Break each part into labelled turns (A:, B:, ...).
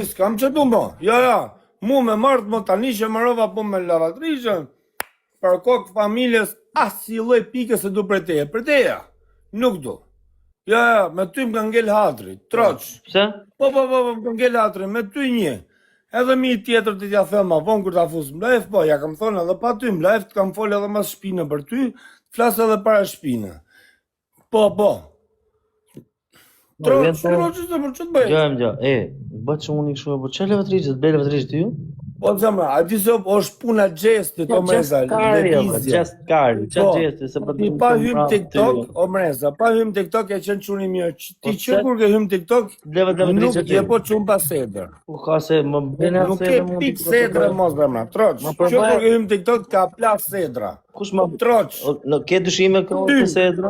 A: s'kam që du mo. Ja, mu me martë më tani që më rova po me lavatrishën, për kokë familjes, si lloj pike se du për teja. Për teja, nuk du. Ja, me ty më ka ngell hatri, troq.
B: Pse?
A: Po, më ka ngell hatri, me ty një. Edhe mi tjetër të t'ja them ma vonë kur t'a fusë më live, po, ja kam thonë edhe pa ty më live, t'kam folë edhe mas shpina për ty, flasë edhe para shpina. Po. Troq, që të bëjë?
B: Gjë, bëtë që unë i këshu, po që levatrishët, bëj levatrishët ty ju?
A: Po të zemra, a ti se është puna gjesti, o mreza,
B: Gjestkari, që gjesti, se për
A: ti pa hym TikTok, o mreza, pa hym TikTok e qenë quni mirë, ti që kur ke hym TikTok, nuk je po qunë pa sedër.
B: U ka se më bene
A: nuk ke pik sedre, mos zemra, troq, që kur ke hym TikTok, ka plas sedra.
B: Kush më
A: troq?
B: Ke dyshime këtë sedra?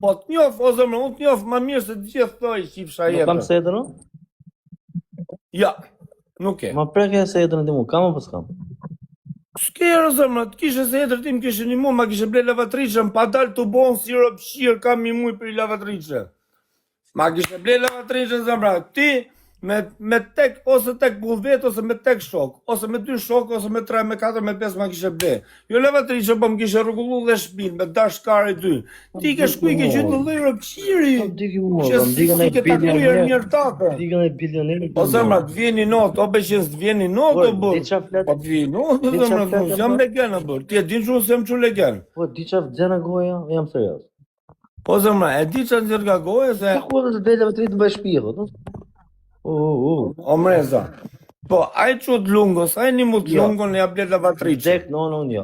A: Po, të njof, o zemra, unë të njof ma mirë se të gjithë thoi qifsha jetë.
B: Nuk kam sedër, no?
A: Ja. Nuk e.
B: Ma preke se jetën e ti mu, kam o pas kam?
A: S'ke e rëzëmra, të kishe se jetër tim kishe një mu, ma kishe ble lavatrishën, pa dalë të bonë si rëpshirë, kam një muj për i lavatrishën. Ma kishe ble lavatrishën, zëmra, ti me tek, ose tek bulvet, ose me tek shok, ose me 2 shok, ose me 3, me 4, me 5 ma kishe ble. Jo lavatrishën, po më kishe rrugullu dhe shpin, me dash kare 2. Ti ke shkuj ke gjithë në lejë rëpshiri, që si ke takujer njërë take.
B: Dikën e bilioneri.
A: O zëmra, të vjeni notë, o beqes të vjeni notë, o bërë. Po të vjeni notë, zëmra, të jam legen, o bërë. Ti e din që unë se më që legen.
B: Po, di që vëgjena goja, jam serios.
A: Po zëmra, e di që në nga goja, se...
B: Ta ku dhe të bele vëtërit në bëj shpijë, no?
A: O mreza. Po, aj që të lungës, aj një mu të lungën e ja blet lavatriqë.
B: Reject, no, jo.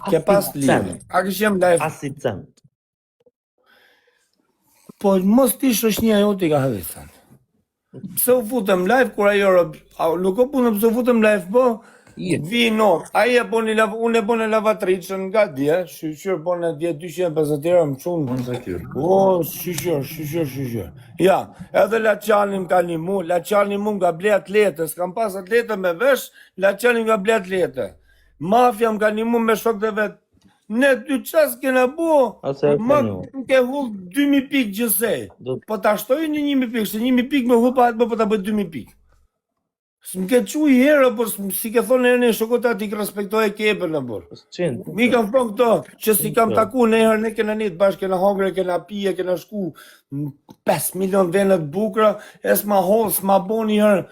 A: Ke pas lidhë. A kështë jem live.
B: Asi cent.
A: Po, mos ti shoshnia jo t'i ka hëdhësën. Pse u futëm live, kur ajo, nuk o punë pse u futëm live, po, vi not, unë e bone lavatriqën nga dje, shqyqyr bone dje 250 euro më qunë. O, shqyqyr. Ja, edhe Laçanim ka një mu, Laçanim mu nga ble atlete, s'kam pas atlete me vesh, Laçanim nga ble atlete. Mafja më ka një mu me shok dhe vetë. Ne 2 qas kena bu, më ke hull 2000 pik gjësej. Po ta shtoj një 1000 pik, se 1000 pik me hull pa atë po ta bëj 2000 pik. S'm ke qu i herë, por si ke thonë e një shokota ti respektoj e kepën në burë. Mi kam thonë këto, që si kam taku në herë, ne kena një të bashkë, kena hongre, kena pije, kena shku 5 milion venet bukra, e s'ma hollë, s'ma bo një herë.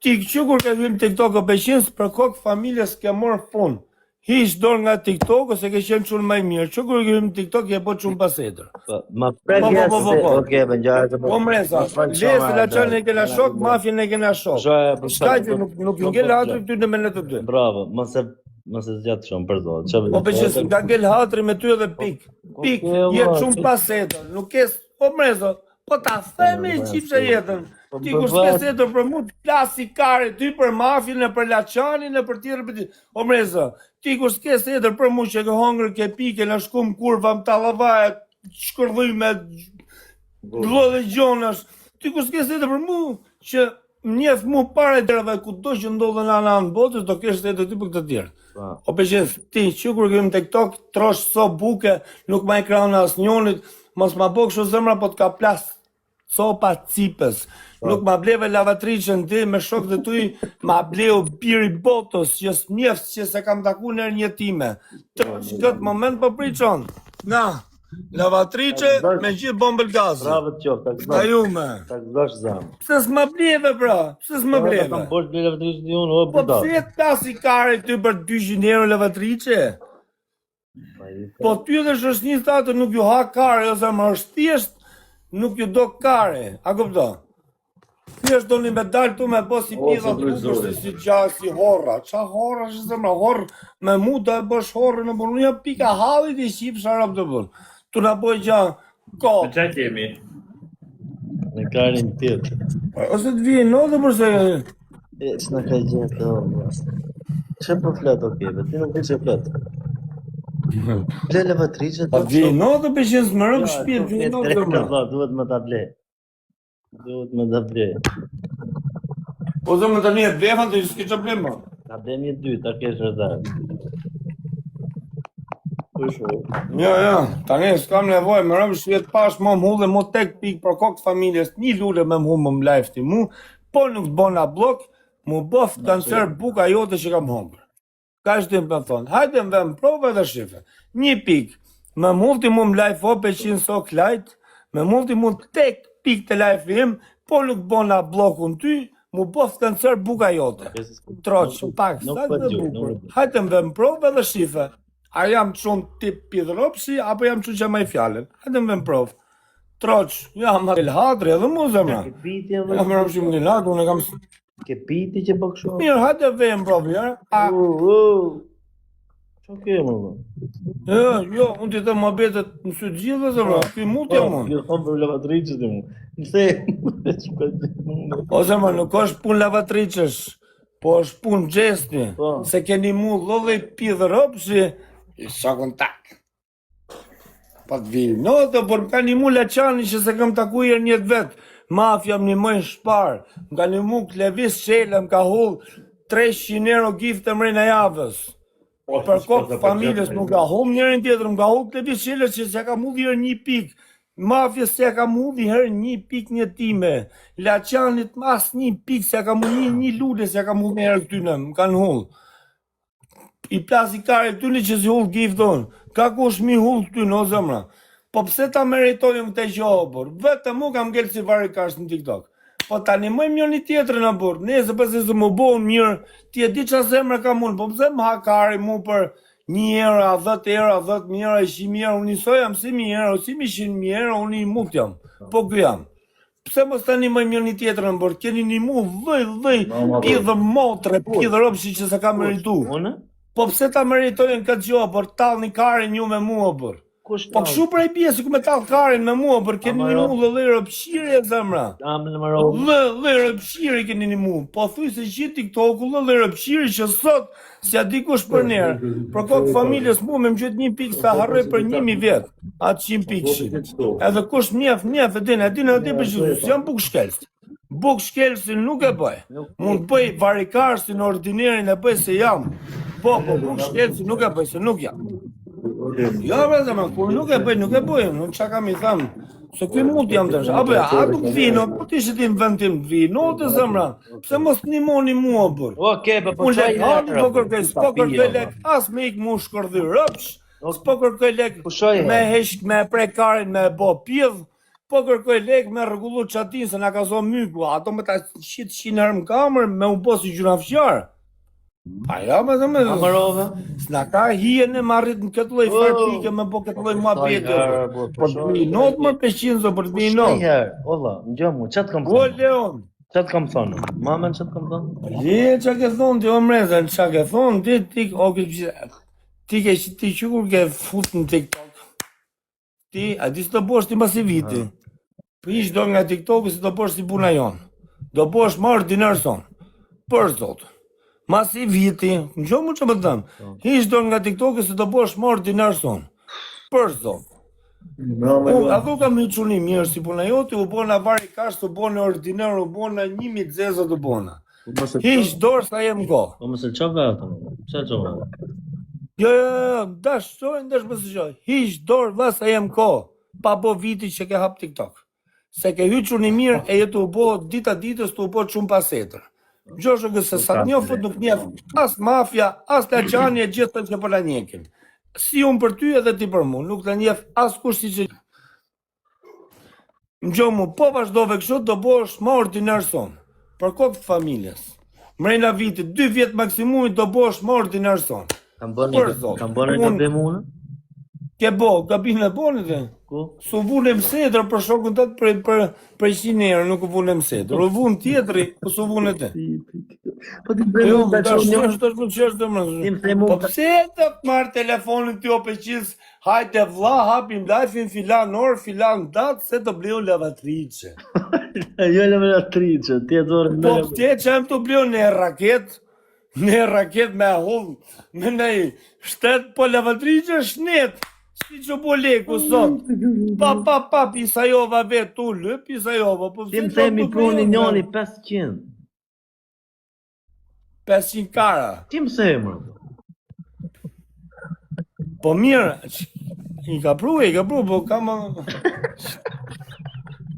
A: Ti që kur ke hym TikTok o beqins, për kokë familje s'ke morë fund. Hish dorë nga TikTok, ose ke qenë qunë maj mirë, që kur ke hym TikTok, je po qunë pasetër.
B: Ma prekja se, oke, bënjarë të
A: po mreza, lesë Laçanin e kena shok, mafjen e kena shok. Shka që nuk ngell hatri ty në menet të dy.
B: Bravo, mëse zgjatë shumë, përdojë.
A: Po përqes, nga ngell hatri me ty edhe pik. Pik, jetë shumë pasetër, nuk es, po mreza, po ta theme i qipësha jetën. Ti kur s'ke setër për mu, plasi kare ty për mafjen e për Laçanin e për tjerë për ti. O mreza, ti kur s'ke setër për mu që ke hongër, ke pike, në shkum kurva, më talavaja, shkërdhuj me dlo dhe gjonash. Ti kur s'ke setër për mu që njef mu pare të tjerëve, ku do që ndodhe në anë botës, do kesh setër ty për këtë tjerë. O përqes, ti që kur këmë TikTok, trosh so buke, nuk ma i krahun as njonit, mos ma bo kështu zemra, po t'ka plas copa cipës. Nuk ma bleve lavatriqën ti me shok dhe tuj, ma bleu biri botos, që s'mjefës që se kam taku nërë një time. Që këtë moment për priqon. Na, lavatriqe me gjithë bombel gazë.
B: Bravo të qofë,
A: ta jume.
B: Ta këzosh zamë.
A: Pse s'ma bleve, pra? Pse s'ma bleve?
B: Kam bosh ble lavatriqë të unë, o
A: Po
B: buda.
A: pse t'asi kare ty për 200 euro lavatriqe? Po ty dhe shoshni thatë nuk ju ha kare, ose më është thjesht, nuk ju do kare. A kupto? Thjesht do një medal tu me po si pidha të bukës si gjahë, si horra. Qa horra që zemra? Horrë me mu do e bësh horrë në burë. Një pika hallit i shqip sharap të burë. Tu në boj gjahë ko.
C: Për qa kemi?
B: Në karin tjetë.
A: Ose të vijë në dhe përse...
B: E që në ka gjithë të orë. Që për fletë o kebe? Ti nuk di që fletë. Ble lavatriqët...
A: Pa vijë në dhe për që më rëmë shpirë, vijë në dhe më.
B: Duhet më ta ble. Duhet më ta ble.
A: Po dhe më të një e blefan të s'ki që blema.
B: Ta ble një dy, ta kesh rëzarë. Po shoh.
A: Jo, tani s'kam nevojë, më rëmë shvet pash më mhullë më tek pik për kokë familjes, një lule me mhullë më live ti mu, po nuk të bona blok, mu bof kancer buka jote që kam hongër. Ka është të më thonë, hajde më vëm prove dhe shife. Një pik, me mhullë mu më live o 500 sok light, me mhullë mu tek pik të live im, po nuk të bona blokun ty, mu bof kancer buka jote. Troq, pak, sa dhe bukur. Hajde më vëm prove dhe shife. A jam qënë tip pidhropsi, apo jam qënë që maj fjallën? Hajde më vëm prov. Troq, jam atë ilhatri edhe mu zemra.
B: Ke piti edhe.
A: Jam rëmë shumë një latë, unë e kam...
B: Ke piti që po kështu.
A: Mirë, hajde vëm prov, jërë.
B: Ço ke më bë?
A: Jo, unë të të më betet në sy gjithë, zemra. Ky mu t'ja mund.
B: Jo, thonë për lavatriqës të mu. Nëse...
A: O zemra, nuk është pun lavatriqës, po është pun gjesti. Se keni mu lodhe pidhropsi, sa kontakt. Pa të vijë. No, të por më ka një mu Laçani që se kam taku herë njët vetë. Mafja më një mëjnë shparë. Më ka një mu Klevis Shela, më ka hullë 300 euro gift e mrejnë javës. Për kokë familjes më ka hullë njërin tjetër, më ka hullë Klevis Shela që se ka mudhi herë një pikë. Mafja se ka mudhi herë një pikë një time. Laçanit mas një pikë se ka mudhi një lule se ka mudhi herë këtyne, më kanë hullë. I plasi kare këtyne që si hullë gifton, ka kush mi hullë këtyne, o zemra. Po pse ta meritojnë këte gjohë, bur? Vete mu kam gjelë si varikash në TikTok. Po ta një mëjmë një një tjetër në bur, nese përse se më bohë mirë, ti e di qa zemra ka mund, po pse më hakari mu për 1 euro, 10 euro, 10 euro, 100 euro, unë i sojam si 1 euro, si 100 euro, unë i mut jam, po kjo jam. Pse mos ta një mëjmë një tjetër në bur, keni një mu dhëj, pidhë motre, pidhë ropshi që se ka meritu. Po pse ta meritojnë këtë gjohë, për talë një karin ju me mua, për. Po këshu prej bje, si ku me talë karin me mua, për keni një mu dhe lërë pëshire, zemra. Lërë pëshire keni një mu. Po thuj se gjithë TikTok-u dhe lërë pëshire që sot, si a dikush për njerë. Për kokë familjes mu me më gjithë një pikë sa harroj për 1000 vjetë, atë 100 pikë shi. Edhe kush mjef, e dinë për gjithë, si jam buk shkelës. Buk shkelësin nuk e bëj. Mund bëj varikarsin, ordinerin e bëj se jam. Po, buk shkelësin nuk e bëj se nuk jam. Jo, vëzë, kur nuk e bëj, nuk qa kam i thamë. Se këj mund jam të shë. A nuk vino, po ti që ti më vend tim të vino, të zemra. Pse mos një moni mua, bër. Unë lek hati, po kërkoj lek, as me ik mu shkërdhy rëpsh. Po kërkoj lek me heshk, me prekarin, me bo pjedh. Po kërkoj lek me rregullu qatin se na ka zonë myku, ato me ta qitë 100 herë më kamër, me u bo si gjuna fqarë. Pa ja, me dhe me dhe. S'na ka hije në marrit në këtë loj farpike me po këtë loj ma pjetë. Po të mi not më 500 për të mi not.
B: Ola, në gjomu, qatë kam
A: thonë? O, Leon.
B: Qatë kam thonë? Mamen qatë kam thonë?
A: Qa ke thonë, ti o mrezën, qa ke thonë, ti qëkur ke fut në TikTok. Ti, a di së të bosh ti mas i viti. Për ish do nga TikTok, si të bosh si puna jonë. Do bosh ma ordinar son. Për zotë. Mas i viti, në gjohë mu që më të dëmë, ish do nga TikTok se të bosh ma ordinar son. Për zotë. A dhu kam një quni mirë si puna joti, u bona vari kash, u bona ordinar, u bona 1000 zezat u bona. Ish dorë sa jem ko.
B: Po mëse qa vetë, pëse qa vetë?
A: Jo, dash mësë qoj. Ish dorë dhe sa jem ko, pa bo viti që ke hap TikTok. Se ke hy quni mirë e jetu u bo dita ditës të u bo qumë pasetër. Gjoshë gëse sa të njofët nuk njefë as mafja, as Laçani e gjithë të që për la njekin. Si unë për ty edhe ti për mu, nuk të njefë as kush si që... Në gjohë mu, po vazhdove kështu, do bosh ma ordinar son, për kokë familjes. Mrejna vitit, 2 vjetë maksimumit do bosh ma ordinar son.
B: Kam bënë një gabim unë?
A: Ke bo, gabim e bonit e? Su vunem sedrë për shokën të të për 100 euro, nuk u vunem sedrë. U vunë tjetëri, po su vunet e.
B: Po ti bëjmë
A: të qështë Po pse të marrë telefonin të jo për qizë, hajte vla, hapim lajfin filan orë, filan datë, se të bleu lavatrice.
B: Jo lavatrice, ti e dorë...
A: Po pse që em të bleu në raket me hullë, me nej, shtetë po lavatrice shnetë. Si që po leku sot, pa, pisajova vetë tu lë, pisajova.
B: Ti më themi pruni njoni 500.
A: 500 kara.
B: Ti më themi.
A: Po mirë, i ka pru, po kam...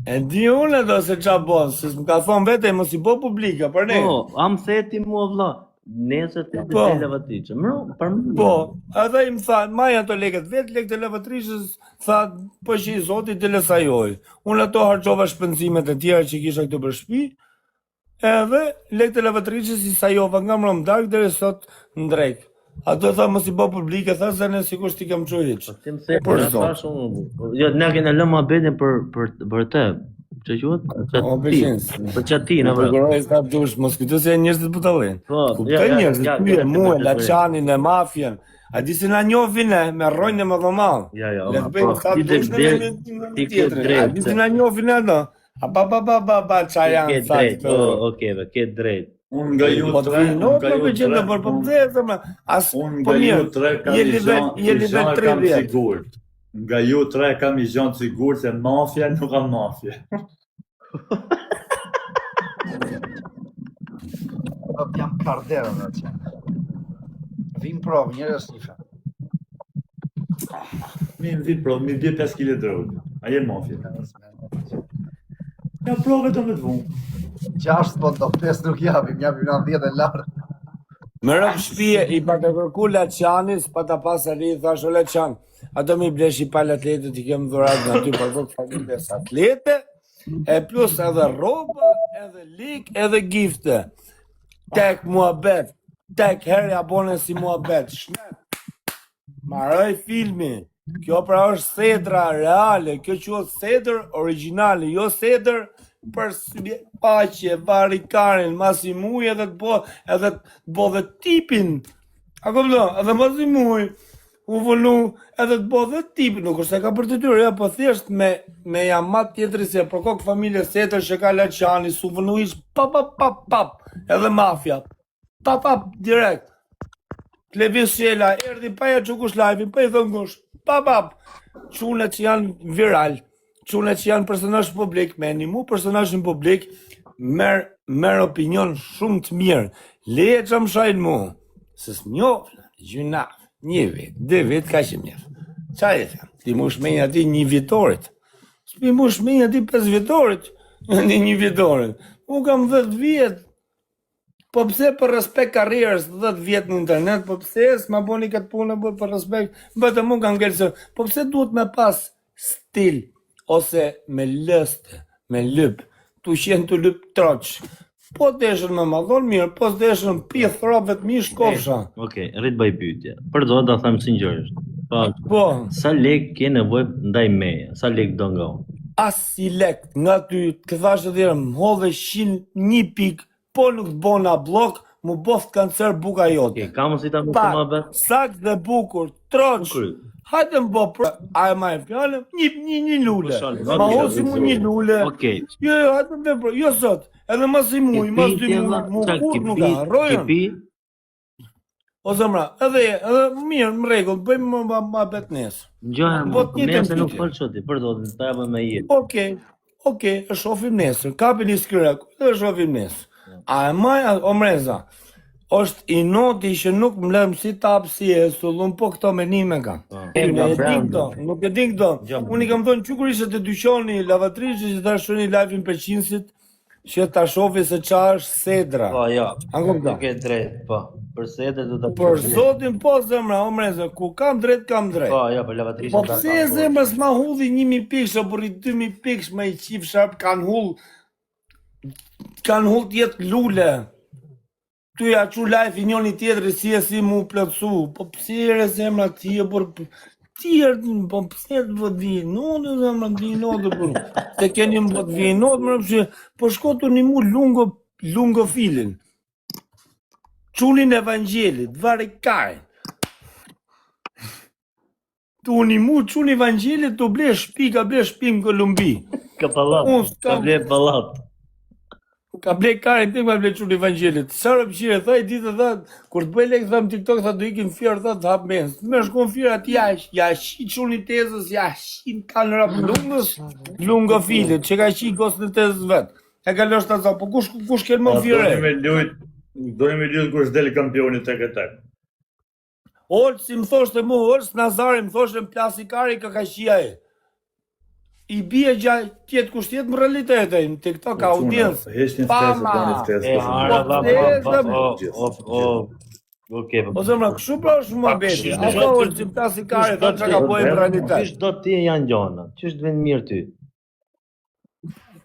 A: E di unë do se qa bon, se më ka thonë vete, mos i bo publika, për ne.
B: Po, am theti mua vlla. Nesër të
A: Po.
B: të lavatriçe. Për më.
A: Po, edhe i më tha, maja ato leket, vetë lek të lavatrishës, tha, po që i zotit të lesajoj. Unë ato harqova shpenzimet e tjera që kisha këtu për shtëpi, edhe lek të lavatrishës i sajova nga mërëm dark dhe sot në drejk. Ato tha mos i bo publike, tha se ne sikur ti kam çuhiç.
B: Ti më the
A: Për
B: për
A: zot.
B: tash unë. Jo, ne kena lënë mohabetin për të. Ç'e quhet?
A: O, beqens.
B: Për çati, në vërtet.
A: Përgëroj sa dush, mos kujto se njerëzit po tallin.
B: Po,
A: Kuptoj njerëzit, ty e mua, Laçanin e mafjen. A di se na njohin ne me rrojnë me dhomall.
B: Ja,
A: Le të bëjmë sa dush në tjetër. A di se na njohin ato? A ba çaj janë sa
B: Po, okay, ke drejt.
C: Unë nga ju
A: Po të
C: tre,
A: vino,
C: unë nga
A: po
C: ju
A: për gjendë,
C: tre,
A: po më dhe, thëmë, as,
C: unë
A: po
C: nga ju
A: mirë,
C: tre kam
A: je
C: i
A: nivel
C: kam
A: 30.
C: sigurt. Nga ju tre kam i gjanë sigurt se mafja nuk ka mafja.
D: Do t'jam kardera dhe që. Vim provë, njërës një
C: Mi mi bje 5 kg drogë. A je mafja. Ja prove të me të vunë.
D: 6 po do 5 nuk japim në 10 e lartë.
A: Më rëmë shpije, i pa të kërku Laçanis, pa të pas ari, thash o Laçan, ato mi blesh i pal atletet, i kemë dhurat në aty për këtë familjes atlete, e plus edhe roba, edhe lik, edhe gifte. Tek muhabet, tek herja bone si muhabet, shnet. Maroj filmi, kjo pra është sedra reale, kjo quhet sedër origjinale, jo sedër për paqe, varikarin, mas i muj edhe të bo dhe tipin. A këpëdo, edhe mas i muj, u vëllu edhe të bo dhe tipin, nuk është e ka për të tyre, ja, po thjesht me jamat tjetëri se për kokë familje setër që ka Laçani, su vëllu ish pap, edhe mafja, pap, direkt. Klevis Shela, erdi paja që kush live, pa i thënë kush, pap, qunet që janë viral, qunet që janë personazh publik, me animu personazhin publik, merr opinion shumë të mirë, leje që më shajnë mu, se s'njofë, gjyna, 1 vit, 2 vit, ka që mjefë. Qa e thëmë, ti mush menja ti 1 vitorit, s'pi mush menja ti 5 vitorit, në 1 vitorit, u kam 10 vjet, po pse për respekt karrierës 10 vjet në internet, po pse s'ma boni këtë punë për respekt, vetëm unë kam ngelë se, po pse duhet me pas stil, ose me lëste, me lyp, tu qenë të lyp troq. Po të eshën me madhon mirë, po të eshën pith robet mi shkofsha.
B: Okej, rrit bëj pyetje. Për do ta them sinqerisht.
A: Po,
B: Sa lek ke nevojë ndaj meje? Sa lek do nga unë?
A: as si lek nga ty, të këthash të dhirë, më hodhe 101 pik, po nuk të bona blok, mu boft kancer buka jote.
B: Okej, kam si ta më
A: Pa,
B: të mëbet?
A: sak dhe bukur, troq,
B: Bukur.
A: hajde më bo pra, a e ma e fjallë, një lule,
B: Po, shalë,
A: ma
B: okej,
A: hosi mu një lule,
B: Okej.
A: jo, hajde më vepro, jo sot, edhe mas i muj, mas 2 muj, mu kur nuk ka, rojen,
B: Kepi,
A: o zemra, edhe mirë, më regull, bëjmë ma bet nesë.
B: ngjohem,
A: Po, një
B: nëse
A: tempitje.
B: nuk fal çoti, për do të ta japë me jetë.
A: Okej, e shofim nesër, kapi një skyrek, e shofim nesër. A e maj, o mreza, është i noti që nuk më lëmë si tapë si e sullun, po këto menime kam. Nuk e din këto. Unë i kam thonë që kur ishte të dyqoni lavatrishë që ta shoni live-in për qinsit, që ta shofi se qa është sedra.
B: Po, jo.
A: Anko këta.
B: Ke drejt, po. Për sedë do ta
A: Për zotin po zemra, o mreza, ku kam drejt, kam drejt.
B: Po, jo, për lavatrishën.
A: Po pse e zemra s'ma hudhi 1000 piksh, apo rrit 2000 piksh, ma i qif sharp, kanë hull tjetë lule. Tu ja qu live i njoni tjetëri si mu plëtsu. Po pse e zemra ti e por... Ti e, po pse të vët vinotë, zemra vinotë, por... Se keni më vët vinotë, më rëpëshë, po shkotu një mu lungo filin. Qunin Evangelit, varikarin. Tu një mu qunin Evangelit, tu ble shpi, ka ble shpi në Kolumbi.
B: Ka pallat.
A: Unë
B: Ka ble pallat.
A: Ka ble karin, të ka ble qunin Evangelit. Sa rëpëshire, thaj ditë, tha, kur të bëj lekë, tham TikTok, tha, do ikin fjerë, tha, të hap mes. Me shkon fjerë ati, ja shi qunin tezës, ja shi në kanë rap lungës, lungo filit, që ka shi gosë në tezës vetë. E ka lësht të po kush kelë më fjerë?
C: Do një me lujt kur s'del kampioni tek e tek.
A: Olë, si më thoshte mu, Olë, Nazari më thoshte në plasikari këkaqia e. I bie gjatë tjetë kusht tjetë më realitetë, në TikTok ka audiencë.
C: Hesh një stres, bani stres.
B: Okej.
A: O zemra, kështu pra është mua beti. Apo Olë, si më plasikari, ka që ka bojë në realitet.
B: Qysh do ti janë gjona? Qysh të vend mirë ty?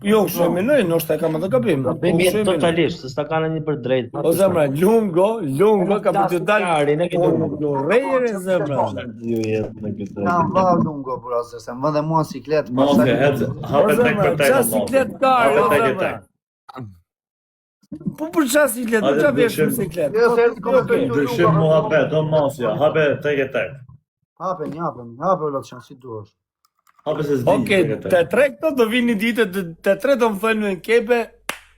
A: Jo, kështu e menoj, nështë e kam edhe gabim.
B: Bëjmë totalisht, se s'ta kanë një për drejt.
A: O zemra, lungo, ka për të dalë. Rejre, zemra.
D: Na vao lungo brose, se më dhe mua siklet.
C: Mafia, hape tek për tek.
A: Qa siklet kare, o zemra. Po për qa siklet, për qa vesh për siklet.
C: Dëshim muhabet, o mafia, hape tek e tek.
D: Hape lot që si duash.
C: Hape se zdi.
A: Okej, të tre këto do vini ditë, të tre do më thënë në kepe,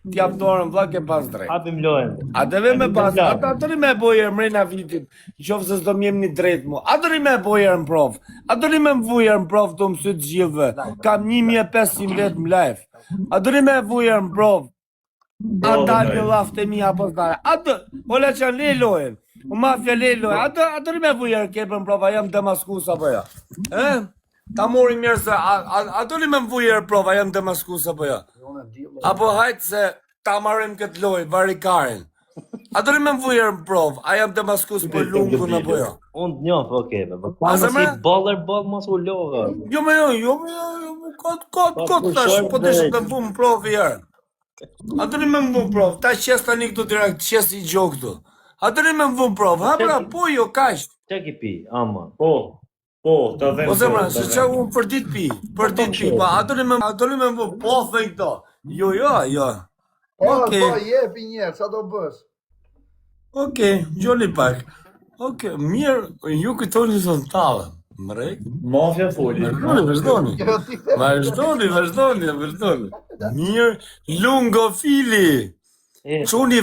A: t'jap dorën vlla ke pas drejt.
B: Hapim lojën.
A: A deve me pas, ata të me bojër mrejna vitit, qofë se s'do m'jem një drejt mu. A dëri me bojër në prof, a dëri me m'vujër në prof të mësy të gjithve, kam 1500 vet më live. A dëri me vujër në prof, a dalë një laftë e mi apo s'dare. A dë, ola që le lojën, u mafja le lojën, a dëri me vujër kepe në prof, a jam Damaskus apo ja. Ta mori mirë se, a dëri me m'vujër në prof, a jam Damaskus apo ja. Apo hajtë se ta marim këtë lojë, varikarin. A dëri me m'vujër në prov, a jam Damaskus për lungun apo jo?
B: Unë të njohë, okej, pa më si baller mos u logë.
A: Jo, kot tash, po të shë të mbu më prov i herë. A dëri me mbu më prov, ta qes tani këtu direkt, qes i gjo këtu. A dëri me mbu më prov, ha pra, po jo, kash.
B: Që ki pi, ama.
C: Po, ta vend.
A: Po zemra, se që unë për dit pi, pa, a dëri me mbu, po thëj këto. Jo.
D: Po, jepi njerë, sa do bësh?
A: Okej, gjoli pak. Okej, mirë, ju këtoni të në talë. Mrek?
C: Mafia foli.
A: Vazhdoni. Mirë, lungofili. Quni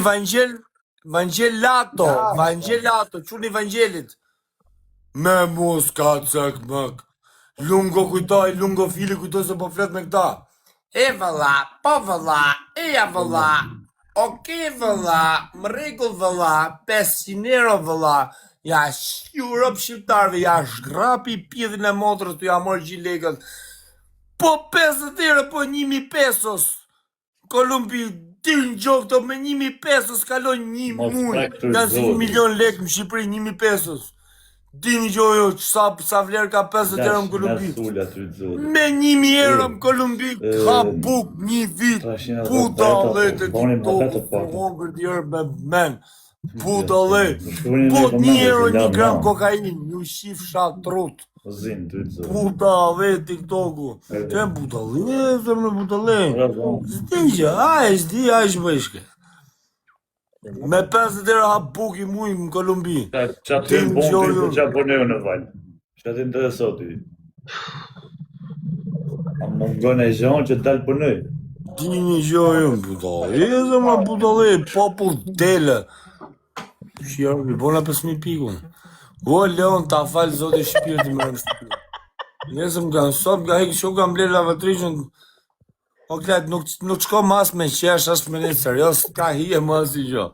A: Vangelato, quni Vangelit. Me mos ka cek mëk. Lungo kujtoj, lungofili kujtoj se po flet me këta. E vëlla, po vëlla, ja vëlla. Okej vëlla, më rregull vëlla, 500 euro vëlla. Ja Europë shqiptarve, ja shgrapi pjedhin e motrës të ja morë gjithë legët. Po 50 euro, po 1000 pesos. Kolumbi, ti në gjokë të me 1000 pesos, kalon 1 muaj. Janë si 1 milion lekë në Shqipëri, 1000 pesos. Dini gjojo, sa vlerë ka 50 euro në Kolumbi. Me 1000 euro në Kolumbi, ka buk një vit. Puta lete TikTok, hongër djerë me men. Puta lete. Po 1 euro 1 gram kokain, ju shif shat trut. Puta lete TikToku. Te puta lete, zërme puta lete. Zdi që, a ish bëjshke. Me 50 euro ha buk i muj në Kolumbi.
C: Qa të në bon të qa poneo në valë. Qa të intereso ty. A më ngon e gjonë që dalë ponoj.
A: Dini gjojë, puta. E zëma puta le, popull tele. Shjarë, mi bona 5.000 pikun. O, Leon, ta falë zote shpirti më rëmë shpirti. Nesëm kanë sot, nga hekë që kam blerë lavatrishën. O, klet, nuk qko mas me qesh, ashtë me një serios, ka hije më asë i gjo.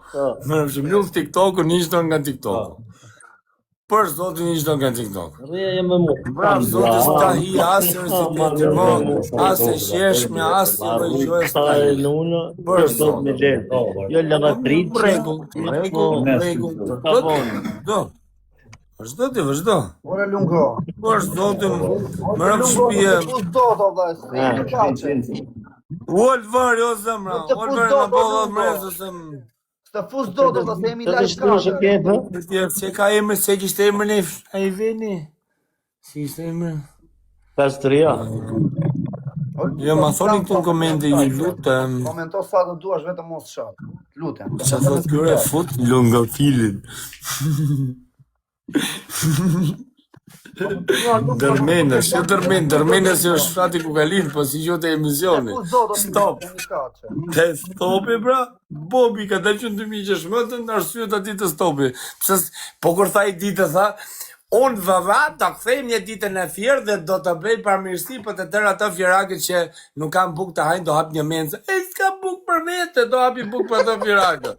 A: Më rëmë shumë lullë TikTok-u, një qëton nga TikTok-u. Për zotin një qëton nga TikTok.
B: Rrëja jem me mu.
A: Për zotin s'ka hije, asë në si të më, asë e qeshme, asë e më gjojë s'ka hije. Për zotin.
B: Jo lavatrice.
A: Rregull. Do. Vazhdo.
D: Ore lungo.
A: Për zotin, më rëmë shpije. Ullë vërë, jo zemra. Ullë vërë në bollat mrezës.
D: Të fus do të themi live kamerë.
A: Se ka emër, se kishtë emër në a i veni. Si kishtë emër?
B: Pastria.
A: Jo, ma thoni këtu në komente ju lutem.
D: Komento sa të duash, vetëm mos shak. Lutem.
A: Qa thot kërë fut lunga filin. Dërmena, që dërmena si është frati ku kalin, po si gjote emisioni. Stop. Te stopi, bra? Bobi, ka dalë që në 2016, në arsyet ati të stopi. Po kur tha i ditë, tha, Unë vëva të kthejmë një ditën e fjerë dhe do të bëj përmirësi për të tërë ato fjerakët që nuk kam buk të hajnë, do hap një mencë. E s'ka buk për vete, do hapi buk për ato fjerakët.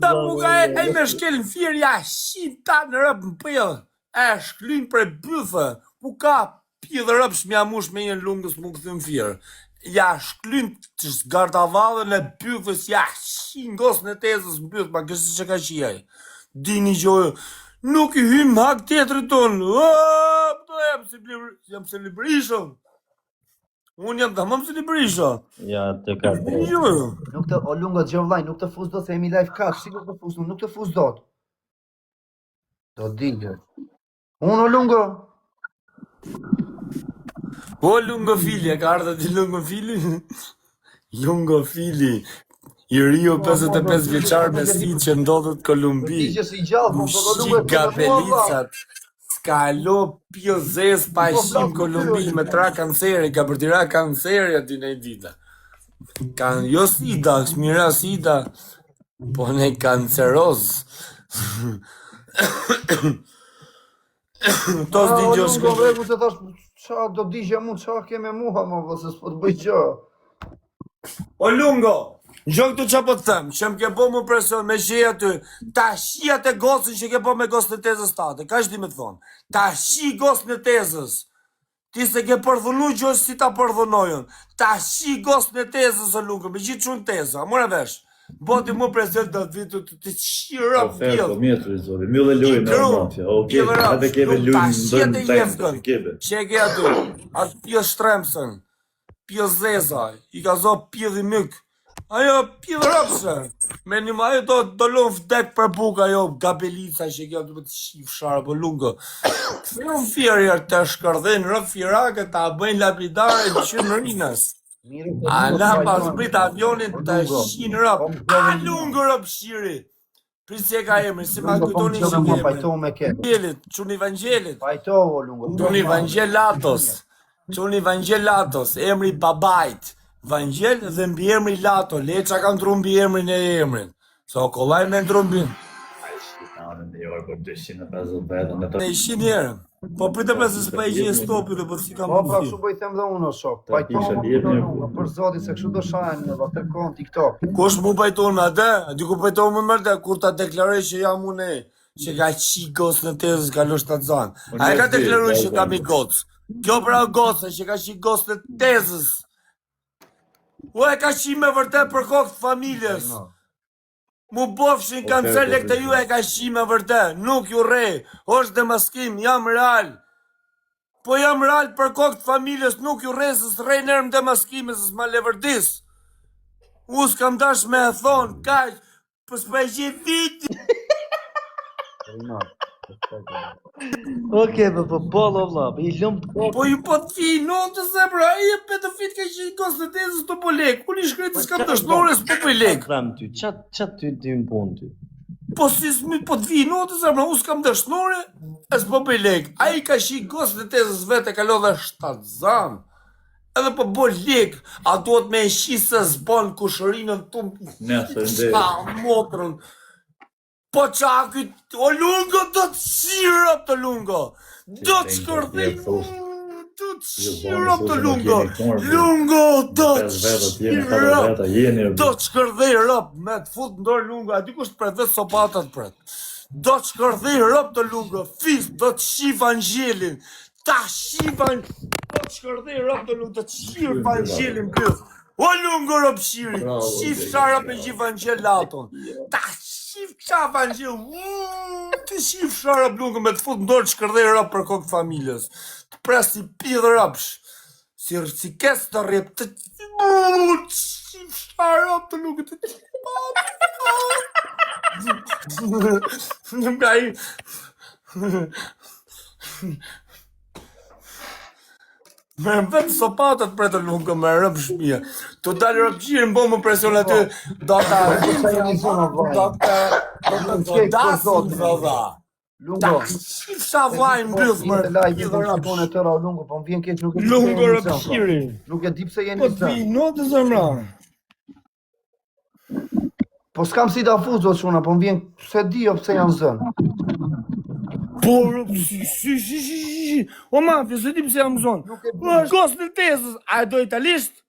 A: Ta buka e me shkelën fjerë, ja shqin ta në rëpë në pëllë, e shklin për bëfë, ku ka pjë rëpë shmja mush me një lungës më këthëm fjerë. Ja shklin të zgartavallën e bëfës, ja shqin gosën e tezës në bëfë, ma kësë që ka qiaj. Dini gjojë. Nuk i hym hak tjetëri tonë. Jam se librishëm. Unë jam tamam se librishëm.
B: Ja, të ka të.
D: Nuk të, o lungo gjovlaj, nuk të fuz do të themi live kaq, si nuk të fuz, nuk të fuz do të. Do digë. Unë o lungo.
A: O lungo fili, e ka ardhë ti lungo fili? Lungo fili. I Rio 55 vjeçar me si që ndodhët Kolumbi. Ushi gabelicat. Skalo pjozes pa shim Kolumbi me tra kanceri, ka për tira kanceri aty në dita. Kan jo sida, smira sida, po ne kanceroz. Tos di gjosh.
D: Lungo vregu të thash, qa do digja mu, qa keme muha më vëse s'po të bëj gjë.
A: O lungo! Gjo këtu që po të thëmë, që më ke po më presion me shia ty, ta shia të gosën që ke po me gosën e tezës tate, ka shdi me të thonë, ta shi gosën e tezës, ti se ke përdhunu gjo si ta përdhunojën, ta shi gosën e tezës o lungë, me gjithë që në tezë, a mërë vesh, boti më presion të vitu të shira pjellë.
C: Po mirë të rizori, mjëlle lujë me mafja, oke, atë keve lujë në dërmë në tajmë, keve.
A: Që e ke aty, atë pjë shtremësën, pjë zeza, i ka zo pjë dhe mykë. Ajo pjë rëpse, me një ma ajo do lunë vdek për buk ajo gabelica që kjo të shif sharë për lungë. Në fjerë të shkërdhen rëp fjerake ta bëjnë lapidare të që në rinës. A na pas brit avionin të shinë rëp, a lungë rëp shiri. Prisje ka emri, si ma kujtoni që ke emri. Quni Vangelit.
D: Pajtohu lungo.
A: Quni Vangelatos. Quni Vangelatos, emri babajt. Vangel dhe mbi emri Lato, leqa kam tru mbi emrin e emrin. So, kollaj me ndru mbi. Ne ishin njerëm. Po pritë për se s'pa i gjë stopi dhe për si kam
D: Po, pra,
A: përfi.
D: kështu bëj them dhe unë o shok.
C: Ta kisha bjerë një
D: Për zotit se kështu do shajnë në vëtë kohën TikTok.
A: Kush mu pajton me atë? Adi ku pajton me mërte, kur ta deklaroj që jam une, që ka qi gocë në tezës, ka lo shtatë zanë. A e ka deklaruj që kam i gocë. Kjo pra gocë, që ka qi gocë në tezës. U e ka qi me vërtet për kokë të familjes. Mu bofshin kancelek të ju e ka qi me vërtet. Nuk ju rej, është dhe maskim, jam real. Po jam real për kokë të familjes, nuk ju rej, se s'rej nërëm dhe maskime, se s'ma levërdis. U s'kam dash me e thonë, kaq, për s'pa i gjithë viti.
B: Oke, po polo vlla, i lumë
A: Po ju po t'fi, no të zemra, e e pedofit ka që i kosë të tezës të po lek. Unë i shkreti s'kam të shnore, s'po po i lek.
B: Ram ty, qatë ty më punë ty?
A: Po si s'mi po t'fi, no të zemra, unë s'kam të shnore, e s'po po i lek. A i ka që i kosë të tezës vete, ka lo dhe 7 zanë. Edhe po bo lek, a duhet me e shi se s'bon kushërinën të motrën. Po qa këtë, o lungo, do të shirë të lungo. Do të shkërdhej, do të shirë të lungo. Lungo, do të shirë. Do të shkërdhej rëp, me të fut ndorë lungo, a di kusht për dhe sopatat pret. Do të shkërdhej rëp të lungo, fis, do të shi Vangelin. Ta shi Vangelin, do të shkërdhej rëp të lungo, do të shirë Vangelin këth. O lungo rëp shiri, shif shara me gjithë Vangelaton. Ta shif qa Vangel, të shif shara blungë me të fut ndorë që kërdhej rap për kokë familjes. Të pres si pidhë rapsh, si kes të rip, të shif shara të lungë të në nga i... Me vetë sopatat për të lungë me rëpë shpia. Të dalë rëpë qirë më bo më presion aty, do të dasin dhe dha. Ta shif sa vajnë bëth më lungë rëpë qiri.
D: Nuk e di pse jeni
A: Po të vi, no të zëmra.
D: Po s'kam si da fuz o quna, po më vjen, se di o pse janë zënë.
A: Por, o mafia, se ti pse jam zonë. Gos në tezës, a do italisht?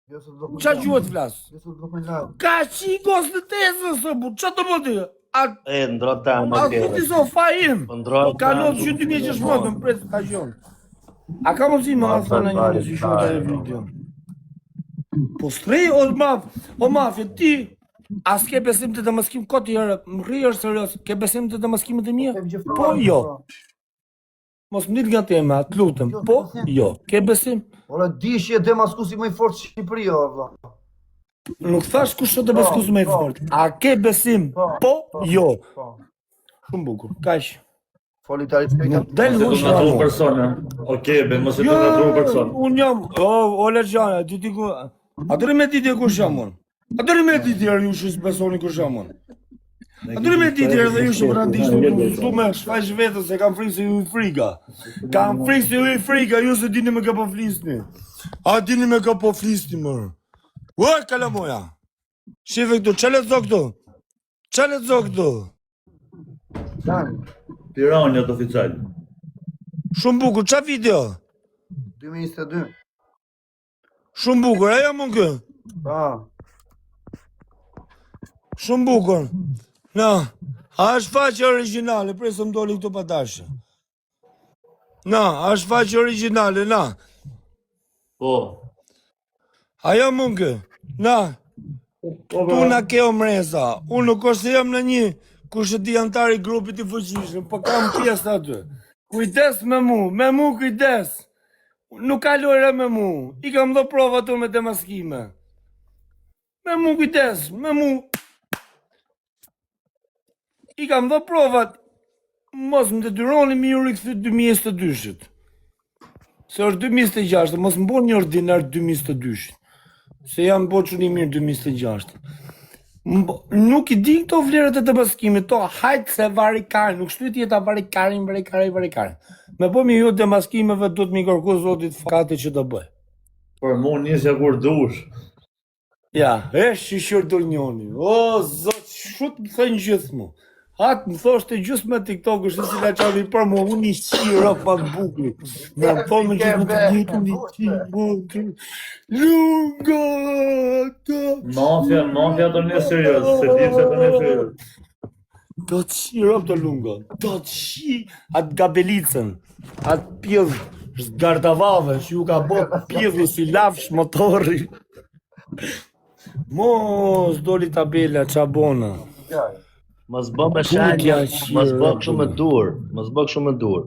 D: Jo se do.
A: Qa gjuhët flas?
D: Jo se do live.
A: Ka qi gos në tezës, bu, qa të bëti? A
B: ndro ta më
A: a
B: ke.
A: ti so fajim?
B: Ndro
A: Ka në që 2016, më presë ka gjonë. A ka mundësi më nga thonë një si shumë të e video? Po strej, o mafia, ti, a s'ke besim të maskim këtë herë, më rri është serios, ke besim të maskimit e mija? Po, jo. Mos më dit nga tema, të lutëm, po, jo. Ke besim?
D: Ora dish je demaskusi më i fortë në Shqipëri, o vlla.
A: Nuk thash kush është demaskusi më i fortë. A ke besim? Po, jo.
D: Po.
A: Shumë bukur, kaq.
D: Foli tani shpejt.
A: Nuk del
C: Mos e
A: hush
C: të natru
A: ramo.
C: persona. Okej, ben mos e të natru persona.
A: Unë jam, o Lergjana, ti ti ku... A dërë me ditë kush jam unë? A dërë me ditë ju shis besoni kush jam unë? A dërë me ditë dhe ju shë brandishtë tu me shfaq vetës se kam frikë se ju i frika. Kam frikë se ju i frika, ju se dini me ka po flisni. A dini me ka po flisni, mërë. Ua, kala moja. Shive këtu, që letë këtu? Që letë këtu?
D: Tani,
C: Tirani atë oficial.
A: Shumë bukur, qa video?
D: 2022.
A: Shumë bukur, aja mund kë?
D: Pa.
A: Shumë bukur. Na, a është faqe originale, presë më doli këtu pa dashë. Na, a është faqe originale, na.
B: Po.
A: Ajo mund kë? Na, tu na ke o mreza. Unë nuk është se jam në një kushëti antari grupit i fuqishëm, po kam pjesë aty. Kujdes me mu kujdes. Nuk ka lojra me mu. I kam do prova tu me demaskime. Me mu kujdes, me mu. I kam do provat. Mos më detyroni mi ju rikëthy 2022-shit. Se është 2026, mos më bo një ordinar 2022-shit. Se jam bo që një mirë 2026. Nuk i di këto vlerët e të demaskimit, to hajtë se varikarin, nuk shtu tjeta varikarin. Me po mi ju demaskimeve do të mi kërku zotit fakati që të bëj.
C: Por mu nisja kur dush.
A: Ja, shishur dur njoni. O, zot, shut më thënë gjithë mu. Atë më thoshte gjusë me TikTok është si la qavi për mu, unë i shqira pa të bukli. Me më thonë me gjithë me të njëtë një qi, Lunga,
C: Mafia të një serios, se dim se të një serios.
A: do të shi rëp të lunga, do të shi atë gabelicën, atë pjëdhë, zgardavave, që ju ka bot pjëdhë si lafsh motori. Mos, doli tabela, qabona.
B: Mos bë me shenja, mos bë kështu me dur, mos bë kështu me dur.